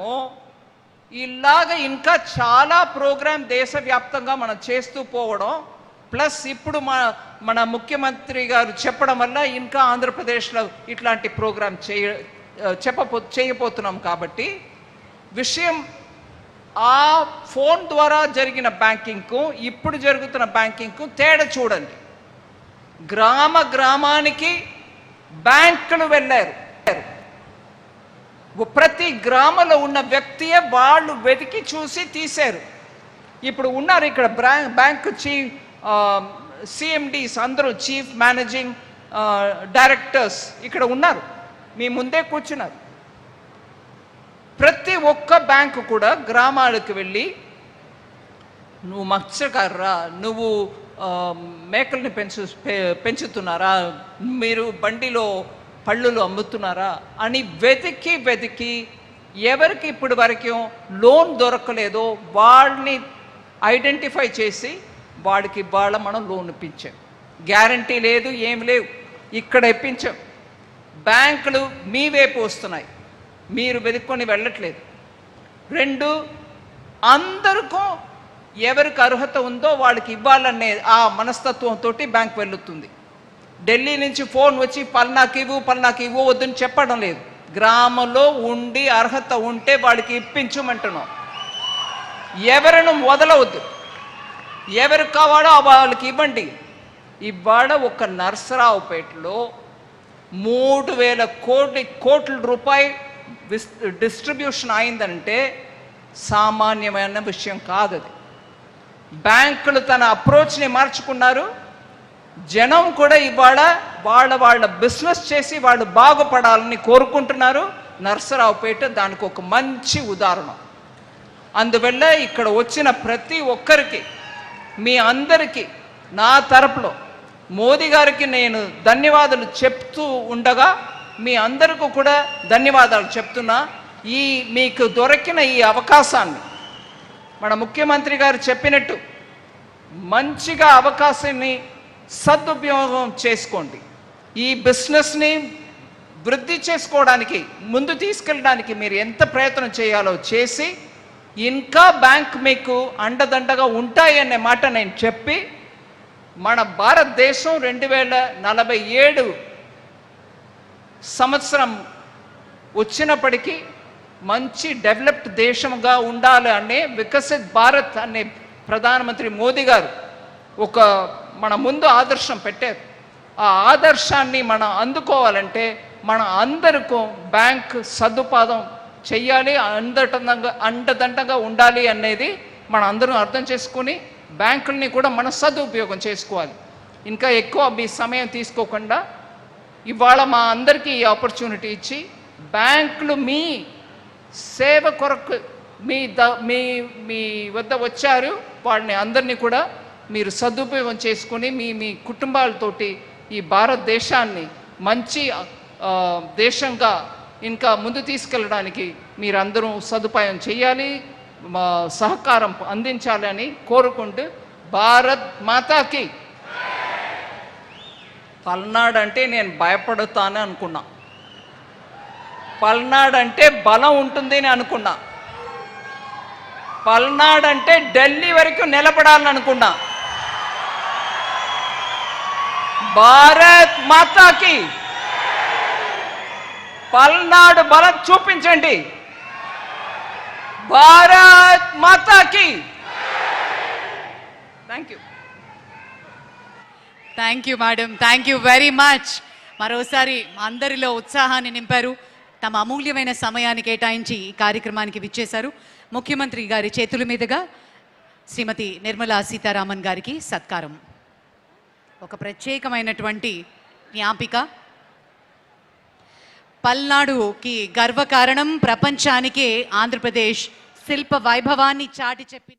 చేశామో ఇలాగ ఇంకా చాలా ప్రోగ్రాం దేశవ్యాప్తంగా మనం చేస్తూ పోవడం, ప్లస్ ఇప్పుడు మన ముఖ్యమంత్రి గారు చెప్పడం వల్ల ఇంకా ఆంధ్రప్రదేశ్లో ఇట్లాంటి ప్రోగ్రాం చేయబోతున్నాం. కాబట్టి విషయం ఆ ఫోన్ ద్వారా జరిగిన బ్యాంకింగ్కు ఇప్పుడు జరుగుతున్న బ్యాంకింగ్కు తేడా చూడండి. గ్రామానికి బ్యాంకులు వెళ్ళారు. ప్రతి గ్రామంలో ఉన్న వ్యక్తియే వాళ్ళు వెతికి చూసి తీశారు. ఇప్పుడు ఉన్నారు ఇక్కడ బ్యాంకు సిఎండీస్ అందరూ, చీఫ్ మేనేజింగ్ డైరెక్టర్స్ ఇక్కడ ఉన్నారు, మీ ముందే కూర్చున్నారు. ప్రతి ఒక్క బ్యాంకు కూడా గ్రామాలకు వెళ్ళి నువ్వు మత్స్యకారురా, నువ్వు మేకల్ని పెంచుతున్నారా, మీరు బండిలో పళ్ళులు అమ్ముతున్నారా అని వెతికి ఎవరికి ఇప్పటి వరకు లోన్ దొరకలేదో వాళ్ళని ఐడెంటిఫై చేసి వాడికి మనం లోన్ ఇప్పించాం. గ్యారంటీ లేదు, ఏం లేవు, ఇక్కడ ఇప్పించాం. బ్యాంకులు మీ వైపు వస్తున్నాయి, మీరు వెతుక్కొని వెళ్ళట్లేదు. 2, అందరికీ ఎవరికి అర్హత ఉందో వాళ్ళకి ఇవ్వాలనే ఆ మనస్తత్వంతో బ్యాంక్ వెళ్తుంది. ఢిల్లీ నుంచి ఫోన్ వచ్చి పల్నాకి ఇవ్వు వద్దని చెప్పడం లేదు. గ్రామంలో ఉండి అర్హత ఉంటే వాడికి ఇప్పించమంటున్నాం. ఎవరిని వదలవద్దు, ఎవరికి కావాలో వాళ్ళకి ఇవ్వండి. ఇవాళ ఒక నర్సరావుపేటలో 3,000 కోట్ల రూపాయలు డిస్ట్రిబ్యూషన్ అయిందంటే సామాన్యమైన విషయం కాదు అది. బ్యాంకులు తన అప్రోచ్ని మార్చుకున్నారు. జనం కూడా ఇవాళ వాళ్ళ బిజినెస్ చేసి వాళ్ళు బాగుపడాలని కోరుకుంటున్నారు. నర్సరావుపేట దానికి ఒక మంచి ఉదాహరణ. అందువల్ల ఇక్కడ వచ్చిన ప్రతి ఒక్కరికి, మీ అందరికీ నా తరపులో మోదీ గారికి నేను ధన్యవాదాలు చెప్తూ ఉండగా మీ అందరికీ కూడా ధన్యవాదాలు చెప్తున్నా. మీకు దొరికిన ఈ అవకాశాన్ని మన ముఖ్యమంత్రి గారు చెప్పినట్టు మంచిగా అవకాశాన్ని సదుపయోగం చేసుకోండి. ఈ బిజినెస్ని వృద్ధి చేసుకోవడానికి, ముందు తీసుకెళ్ళడానికి మీరు ఎంత ప్రయత్నం చేయాలో చేసి ఇంకా బ్యాంక్ మీకు అండదండగా ఉంటాయనే మాట నేను చెప్పి, మన భారతదేశం 2047 సంవత్సరం వచ్చినప్పటికీ మంచి డెవలప్డ్ దేశంగా ఉండాలి అనే వికసిత్ భారత్ అనే ప్రధానమంత్రి మోదీ గారు ఒక మన ముందు ఆదర్శం పెట్టారు. ఆ ఆదర్శాన్ని మనం అందుకోవాలంటే మన అందరికీ బ్యాంక్ సదుపాయం చెయ్యాలి, అండదండగా ఉండాలి అనేది మనం అందరం అర్థం చేసుకుని బ్యాంకుల్ని కూడా మన సదుపయోగం చేసుకోవాలి. ఇంకా ఎక్కువ మీ సమయం తీసుకోకుండా ఇవాళ మా అందరికీ ఈ ఆపర్చునిటీ ఇచ్చి బ్యాంకులు మీ సేవ కొరకు మీ వద్ద వచ్చారు. వాళ్ళని అందరినీ కూడా మీరు సదుపయోగం చేసుకుని మీ కుటుంబాలతోటి ఈ భారతదేశాన్ని మంచి దేశంగా ఇంకా ముందు తీసుకెళ్ళడానికి మీరందరూ సదుపాయం చేయాలి, సహకారం అందించాలని కోరుకుంటూ భారత్ మాతాకి. పల్నాడు అంటే నేను భయపడతానని అనుకున్నా, పల్నాడు అంటే బలం ఉంటుంది అని అనుకున్నా, పల్నాడు అంటే ఢిల్లీ వరకు నిలబడాలని అనుకున్నా. భారత్ మాతాకి. పల్నాడు బలం చూపించండి. భారత్ మాతాకి. Thank you madam, thank you very much. మరోసారి అందరిలో ఉత్సాహాన్ని నింపారు. తమ అమూల్యమైన సమయాన్ని కేటాయించి ఈ కార్యక్రమానికి విచ్చేశారు. ముఖ్యమంత్రి గారి చేతుల మీదుగా శ్రీమతి నిర్మలా సీతారామన్ గారికి సత్కారం. ఒక ప్రత్యేకమైనటువంటి జ్ఞాపిక. పల్నాడుకి గర్వకారణం, ప్రపంచానికే ఆంధ్రప్రదేశ్ శిల్ప వైభవాన్ని చాటి చెప్పిన